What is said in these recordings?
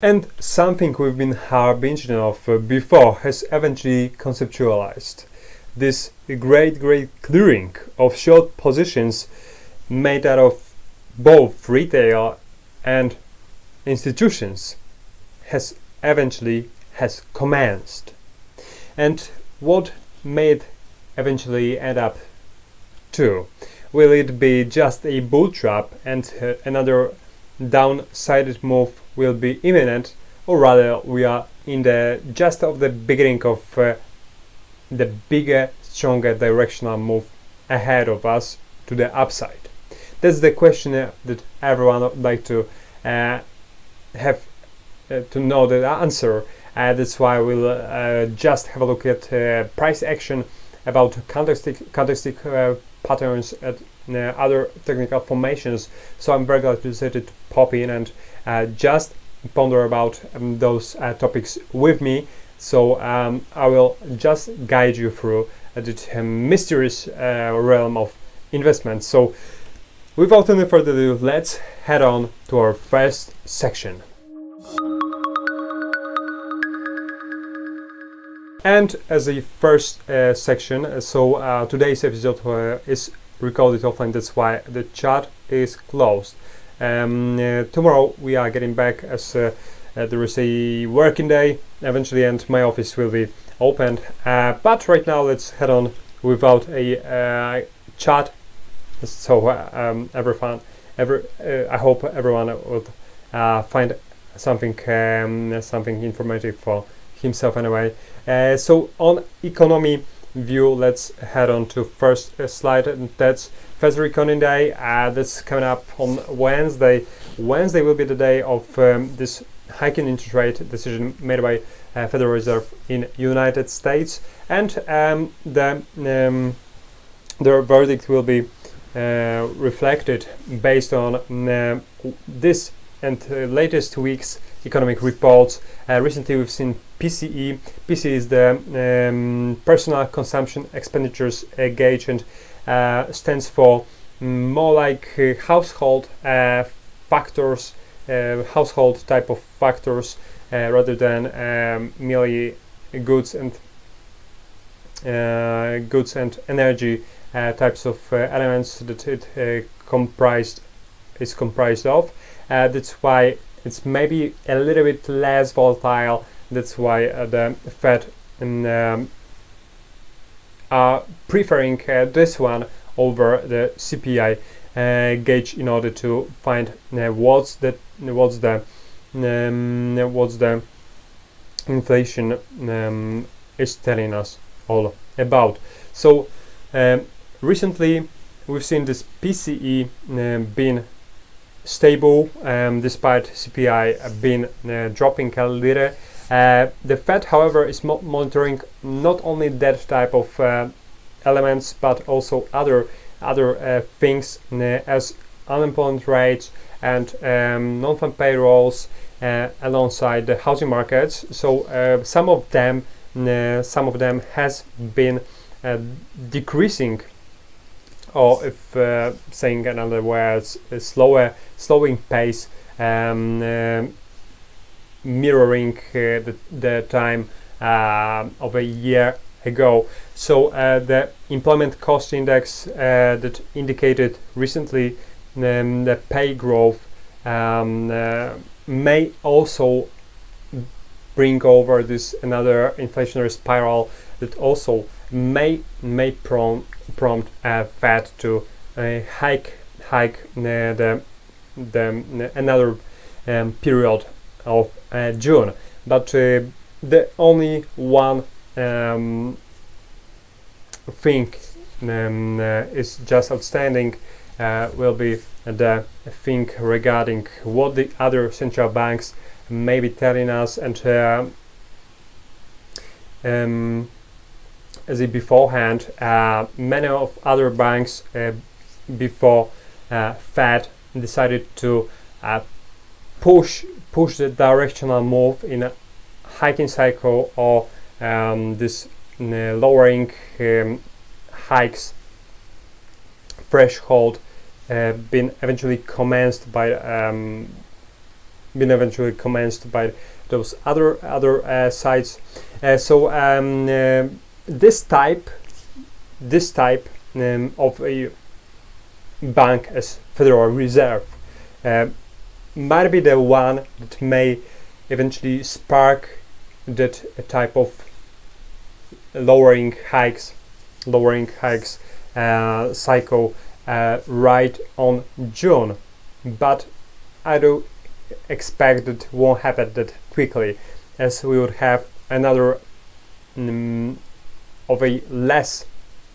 And something we've been harbinger of before has eventually conceptualized. This great clearing of short positions made out of both retail and institutions has commenced. And what may it eventually end up to? Will it be just a bull trap and another downside move will be imminent, or rather we are in the just of the beginning of the bigger, stronger directional move ahead of us to the upside? That's the question that everyone would like to have to know the answer. That's why we'll just have a look at price action, about candlestick patterns at other technical formations. So I'm very glad to say to pop in and just ponder about those topics with me. So I will just guide you through the mysterious realm of investment. So without any further ado, let's head on to our first section. And as a first section, so today's episode is recorded offline, that's why the chat is closed. Tomorrow we are getting back as there is a working day eventually and my office will be opened. But right now let's head on without a chat. So I hope everyone would find something informative for himself anyway. So on economy view, let's head on to first slide, and that's Federal Economy Day. That's coming up on Wednesday. Wednesday will be the day of this hiking interest rate decision made by Federal Reserve in United States, and the verdict will be reflected based on this and latest week's economic reports. Recently we've seen PCE. PCE is the personal consumption expenditures gauge, and stands for more like household factors, household type of factors, rather than merely goods and energy types of elements that it is comprised of. That's why it's maybe a little bit less volatile. That's why the Fed are preferring this one over the CPI gauge in order to find what's the inflation is telling us all about. So recently we've seen this PCE being stable despite CPI being dropping a little. The Fed, however, is monitoring not only that type of elements but also other things as unemployment rates and non-farm payrolls alongside the housing markets. So some of them has been decreasing, or if saying in other words, a slowing pace, mirroring the time of a year ago. So the employment cost index that indicated recently the pay growth may also bring over this another inflationary spiral that also may prompt Fed to hike the another period of June. But the only one thing is just outstanding will be the thing regarding what the other central banks may be telling us, and as a beforehand, many of other banks before Fed decided to push the directional move in a hiking cycle, or this lowering hikes threshold been eventually commenced by been eventually commenced by those other sites. This type of a bank as Federal Reserve might be the one that may eventually spark that type of lowering hikes cycle right on June, but I do expect that won't happen that quickly, as we would have another of a less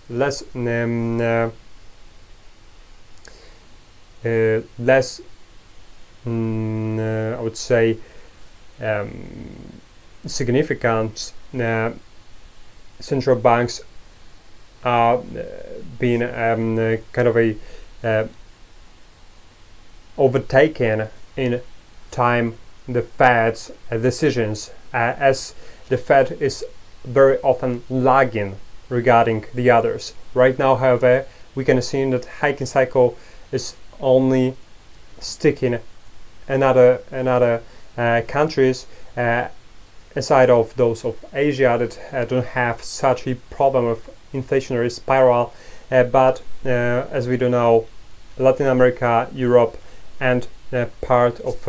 I would say significant central banks are being kind of a overtaken in time the Fed's decisions, as the Fed is very often lagging regarding the others. Right now, however, we can assume that hiking cycle is only sticking another countries aside of those of Asia that don't have such a problem of inflationary spiral, but as we do know, Latin America, Europe, and part of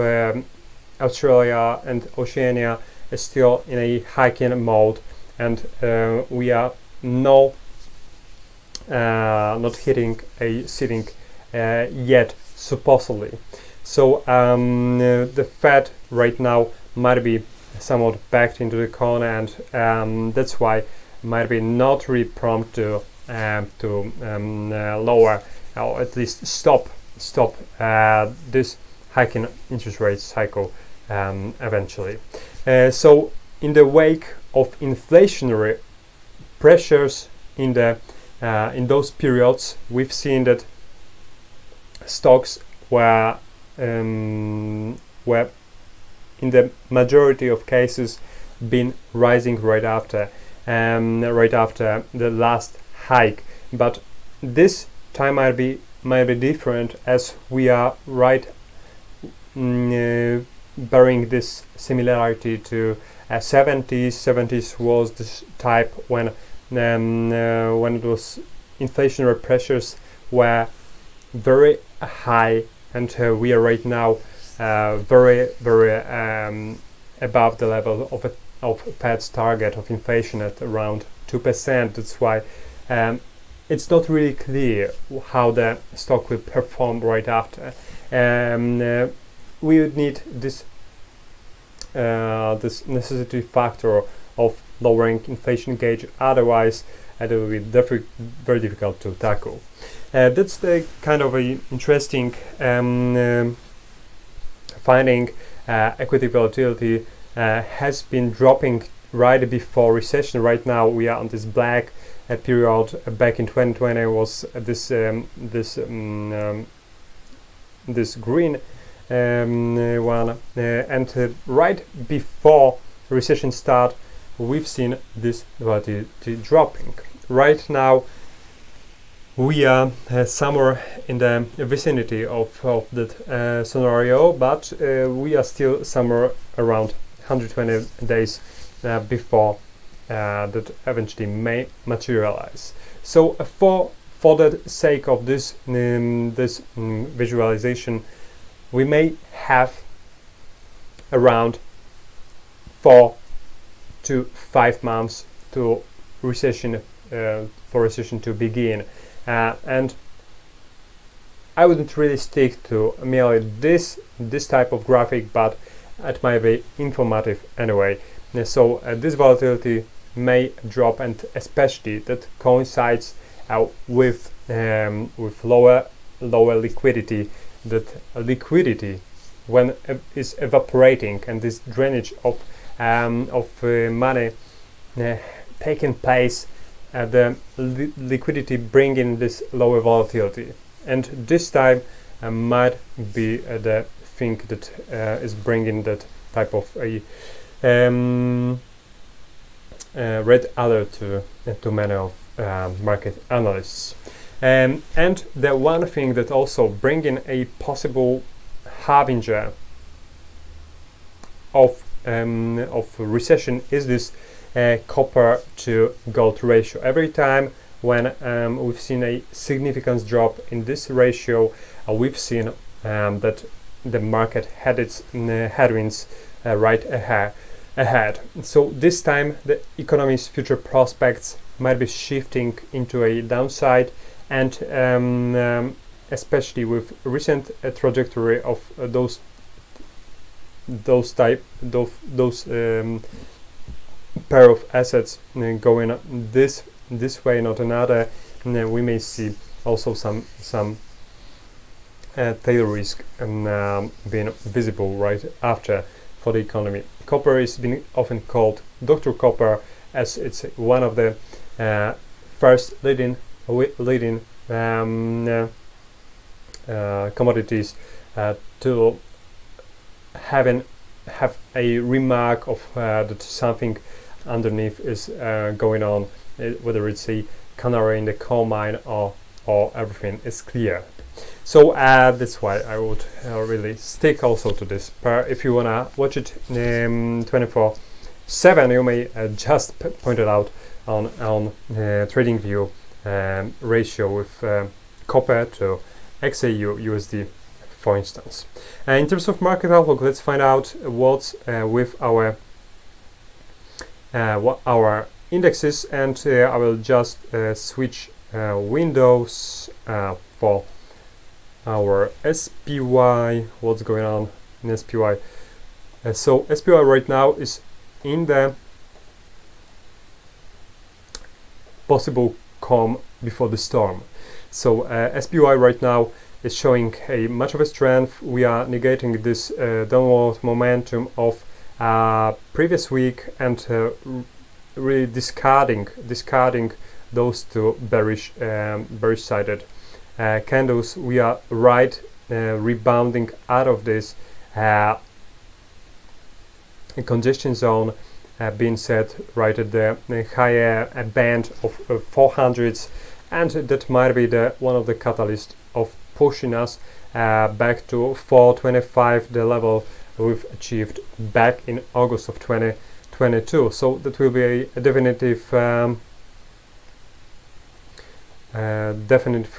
Australia and Oceania is still in a hiking mode, and we are not hitting a ceiling yet, supposedly. So the Fed right now might be somewhat backed into the corner, and that's why might be not really prompt to lower or at least stop this hiking interest rate cycle eventually. So in the wake of inflationary pressures in those periods, we've seen that stocks were in the majority of cases been rising right after the last hike, but this time might be different, as we are right bearing this similarity to 70s. 70s was this type when those inflationary pressures were very high, and we are right now very above the level of Fed's target of inflation at around 2%. That's why it's not really clear how the stock will perform right after. We would need this necessity factor of lowering inflation gauge, otherwise it will be very difficult to tackle. That's the kind of a interesting finding. Equity volatility has been dropping right before recession. Right now we are on this black period. Back in 2020 was this green one, and right before recession start, we've seen this volatility dropping. Right now we are somewhere in the vicinity of that scenario, but we are still somewhere around 120 days before that eventually may materialize. So for the sake of this visualization, we may have around 4 to 5 months to recession for recession to begin. And I wouldn't really stick to merely this type of graphic, but it might be informative anyway. So this volatility may drop, and especially that coincides with lower liquidity. That liquidity, when is evaporating, and this drainage of money taking place, the liquidity bringing this lower volatility, and this time might be the thing that is bringing that type of a red alert to many of market analysts. And the one thing that also bringing a possible harbinger of recession is this copper to gold ratio. Every time when we've seen a significant drop in this ratio, we've seen that the market had its headwinds right ahead. So this time the economy's future prospects might be shifting into a downside, and especially with recent trajectory of those pair of assets going this way, not another, we may see also some tail risk being visible right after for the economy. Copper is being often called Dr. Copper, as it's one of the first leading commodities to have a remark of that something underneath is going on, whether it's a canary in the coal mine or everything is clear. So that's why I would really stick also to this. If you wanna watch it 24/7, you may just point it out on TradingView ratio with copper to XAU USD, for instance. In terms of market outlook, let's find out what's with our indexes, and I will just switch windows for our SPY. What's going on in SPY? So SPY right now is in the possible calm before the storm. So SPY right now is showing a much of a strength. We are negating this downward momentum of previous week and really discarding those two bearish sided candles. We are rebounding out of this congestion zone, being set right at the higher band of 400s, and that might be one of the catalysts of pushing us back to 425, the level we've achieved back in August of 2022. So that will be a definitive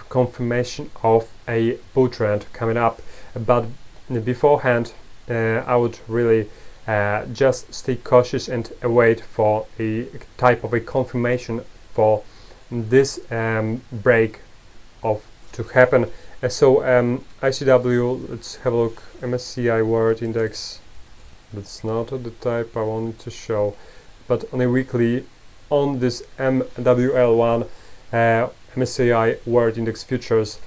confirmation of a bull trend coming up. But beforehand, I would really just stay cautious and await for a type of a confirmation for this break to happen. So ICW, let's have a look. MSCI World Index, that's not the type I wanted to show, but on a weekly, on this MWL1 MSCI World Index Futures,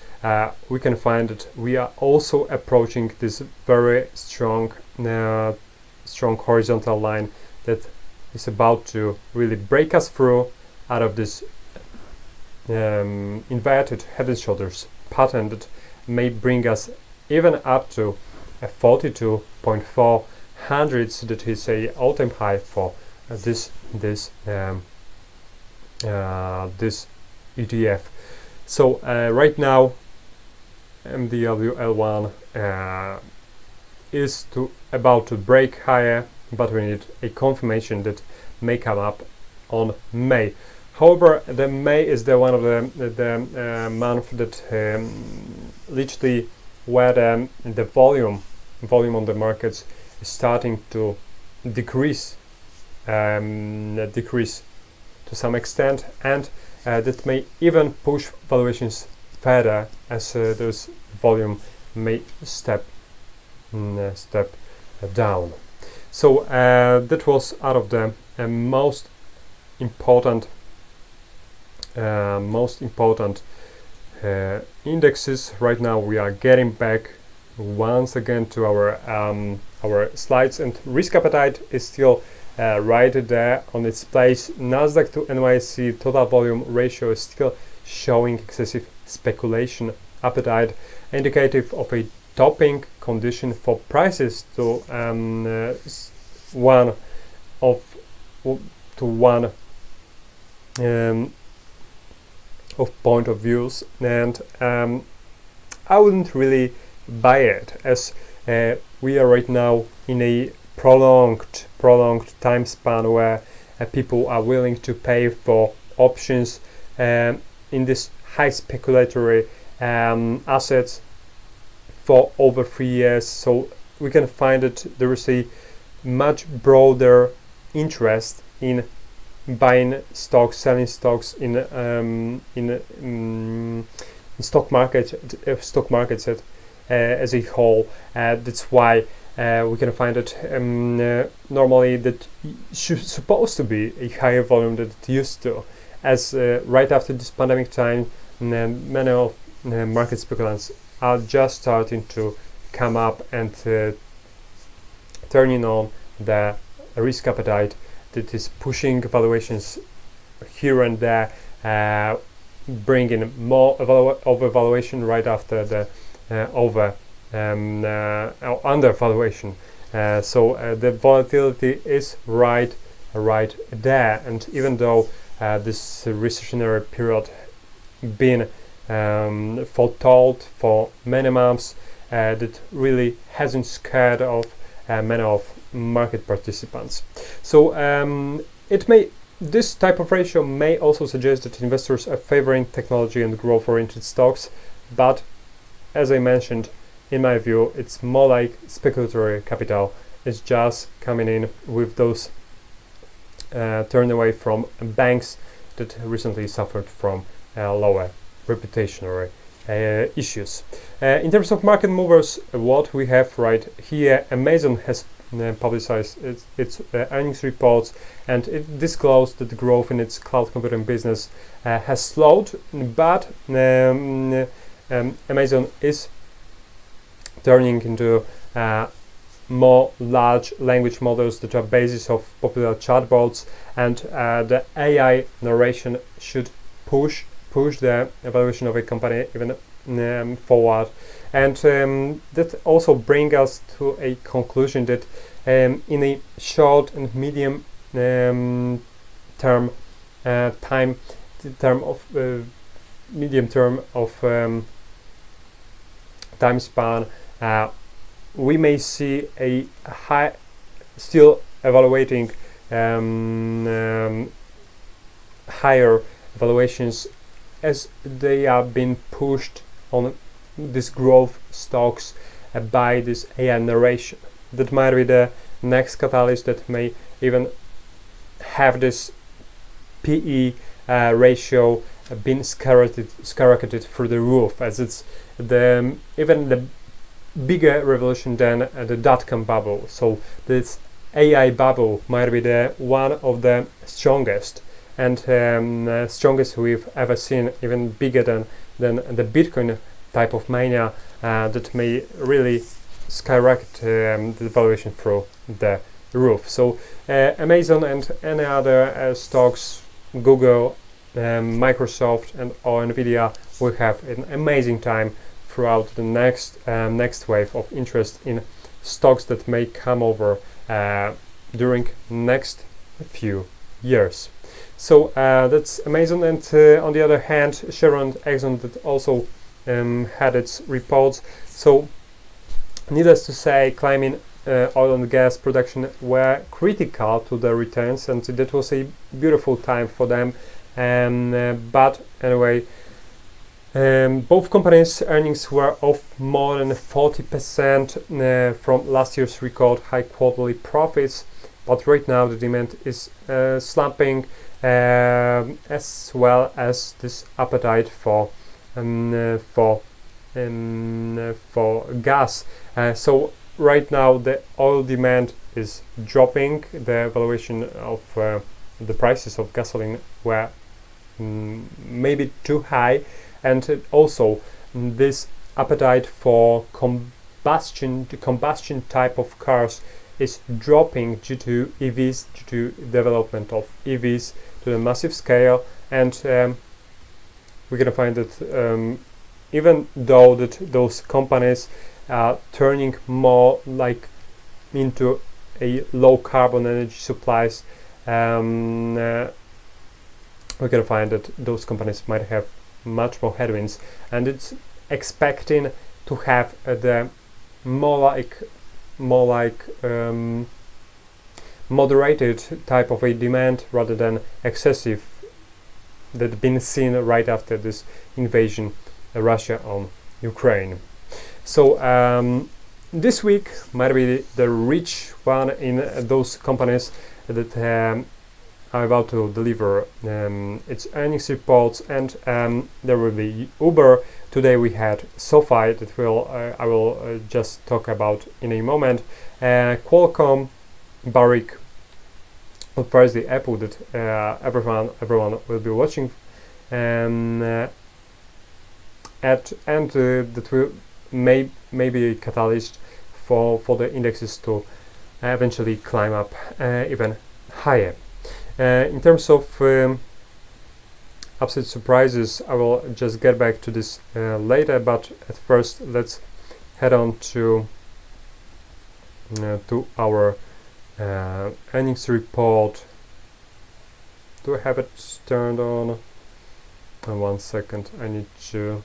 we can find that we are also approaching this very strong horizontal line that is about to really break us through out of this inverted head and shoulders pattern that may bring us even up to a 42.4 hundredths, that is a all-time high for this ETF. So right now MDWL1 is about to break higher, but we need a confirmation that may come up on May. However, the May is the one of the month that literally where the volume on the markets is starting to decrease to some extent, and that may even push valuations further as those volume may step down. So that was out of the most important indexes. Right now we are getting back once again to our slides, and risk appetite is still right there on its place. Nasdaq to NYSE total volume ratio is still showing excessive speculation appetite, indicative of a topping condition for prices to one of point of views, and I wouldn't really buy it, as we are right now in a prolonged time span where people are willing to pay for options in this high speculatory assets for over 3 years. So we can find that there is a much broader interest in buying stocks, selling stocks in stock markets as a whole. That's why we can find that normally that supposed to be a higher volume than it used to, as right after this pandemic time, many of market speculants are just starting to come up and turning on the risk appetite that is pushing valuations here and there, bringing more overvaluation right after the undervaluation. So the volatility is right there, and even though this recessionary period been foretold for many months, that really hasn't scared off many of market participants. So this type of ratio may also suggest that investors are favoring technology and growth-oriented stocks, but as I mentioned, in my view, it's more like speculatory capital. It's just coming in with those turned away from banks that recently suffered from lower reputational issues. In terms of market movers, what we have right here, Amazon has publicized its earnings reports, and it disclosed that the growth in its cloud computing business has slowed, but Amazon is turning into more large language models that are basis of popular chatbots, and the AI narration should push the evaluation of a company even forward. And that also brings us to a conclusion that in a short and medium term time span, we may see a high, still evaluating higher valuations as they are being pushed on these growth stocks by this AI narration. That might be the next catalyst that may even have this PE ratio been skyrocketed through the roof, as it's even the bigger revolution than the dot-com bubble. So this AI bubble might be the one of the strongest and strongest we've ever seen, even bigger than the Bitcoin type of mania that may really skyrocket the valuation through the roof. So Amazon and any other stocks, Google, Microsoft and or Nvidia will have an amazing time throughout the next wave of interest in stocks that may come over during next few years. So that's Amazon, and on the other hand, Chevron, Exxon that also had its reports. So needless to say, climbing oil and gas production were critical to the returns, and that was a beautiful time for them. But anyway, both companies' earnings were off more than 40% from last year's record high quarterly profits. But right now the demand is slumping, as well as this appetite for gas. So right now the oil demand is dropping. The valuation of the prices of gasoline were maybe too high, and also this appetite for combustion type of cars is dropping due to EVs, due to development of EVs to a massive scale. And we're gonna find that even though that those companies are turning more like into a low carbon energy supplies, we're gonna find that those companies might have much more headwinds, and it's expecting to have the more like moderated type of a demand rather than excessive that been seen right after this invasion Russia on Ukraine. So this week might be the rich one in those companies that are about to deliver its earnings reports, and there will be Uber. Today we had SoFi that I will just talk about in a moment. Qualcomm, Barrick, first the Apple that everyone will be watching, and that will may be a catalyst for the indexes to eventually climb up even higher. In terms of upside surprises, I will just get back to this later, but at first let's head on to our earnings report. Do I have it turned on? 1 second, I need to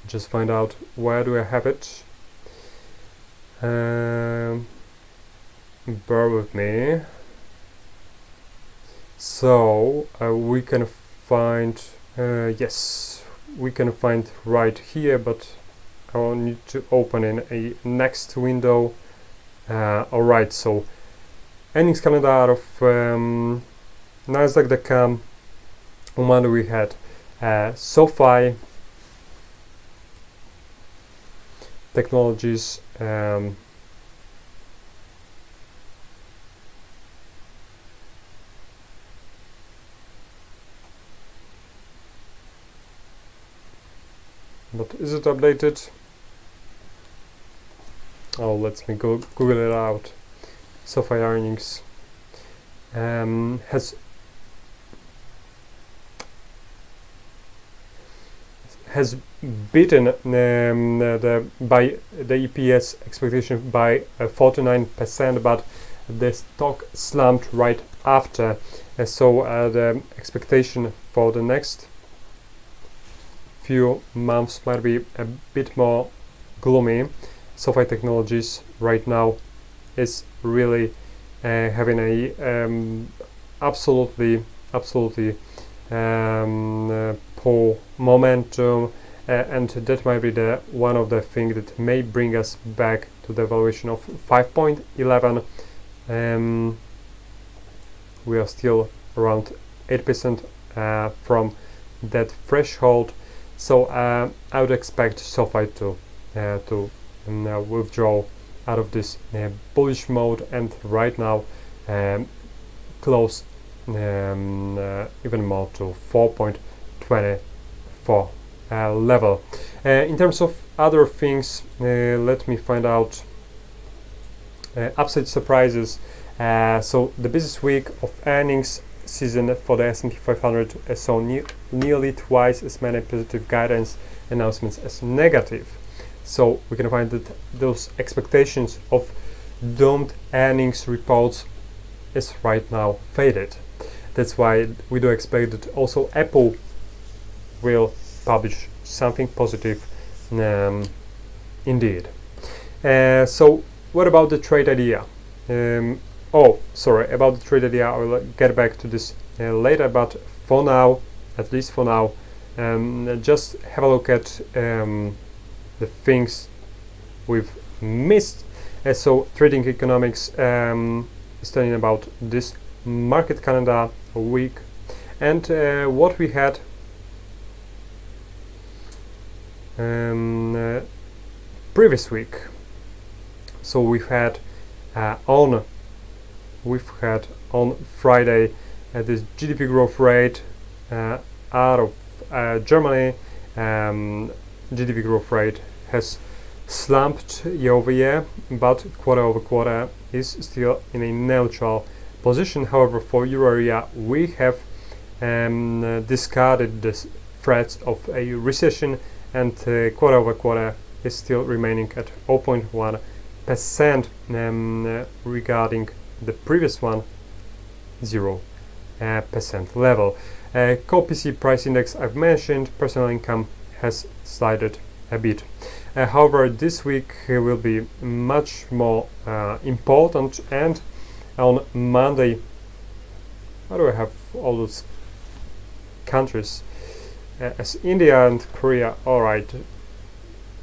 just find out where do I have it. Bear with me. So we can find yes, we can find right here, but I will need to open in a next window. Alright, so earnings calendar out of Nasdaq.com. On Monday we had SoFi Technologies, but is it updated? Oh, let me go Google it out. SoFi earnings has beaten by the EPS expectation by 49%, but the stock slumped right after. So the expectation for the next few months might be a bit more gloomy. SoFi Technologies right now is really having a absolutely poor momentum, and that might be the one of the things that may bring us back to the valuation of 5.11. We are still around 8% from that threshold, so I would expect SoFi to withdraw out of this bullish mode, and right now close even more to 4.24 level. In terms of other things, let me find out upside surprises. So the business week of earnings season for the S&P 500 saw nearly twice as many positive guidance announcements as negative. So we can find that those expectations of doomed earnings reports is right now faded. That's why we do expect that also Apple will publish something positive indeed. So what about the trade idea? About the trade idea, I will get back to this later, but for now, at least for now, just have a look at the things we've missed. So trading economics is telling about this market calendar week, and what we had previous week. So we've had on Friday this GDP growth rate out of Germany. GDP growth rate has slumped year over year, but quarter over quarter is still in a neutral position. However, for euro area, we have discarded the threats of a recession, and quarter over quarter is still remaining at 0.1% regarding the previous one, 0% level. Core PC price index I've mentioned. Personal income has slided a bit. However, this week will be much more important, and on Monday, how do I have all those countries as India and Korea? Alright,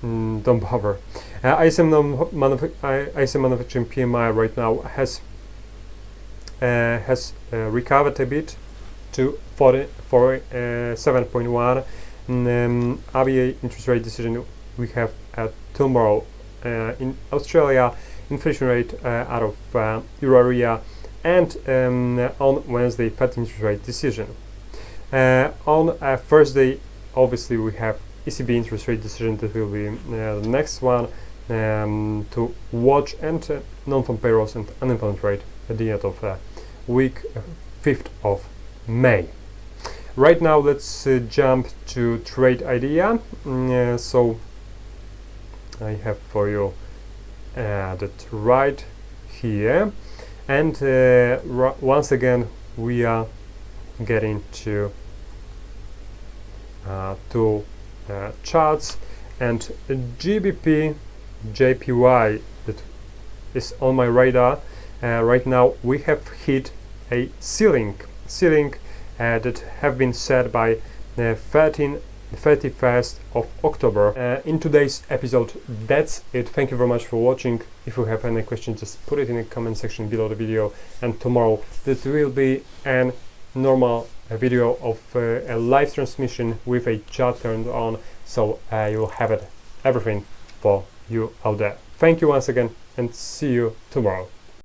don't bother. ISM manufacturing PMI right now has recovered a bit to 47.1. RBA interest rate decision we have tomorrow. In Australia, inflation rate out of euro area, and on Wednesday, Fed interest rate decision. On Thursday, obviously, we have ECB interest rate decision. That will be the next one to watch, and non-farm payrolls and unemployment rate at the end of week 5th of May. Right now, let's jump to trade idea. So I have for you that right here, and once again we are getting to two charts, and GBP JPY that is on my radar. Right now we have hit a ceiling that have been set by 31st of October. In today's episode, that's it. Thank you very much for watching. If you have any questions, just put it in the comment section below the video, and tomorrow there will be a normal video of a live transmission with a chat turned on, so you'll have everything for you out there. Thank you once again, and see you tomorrow.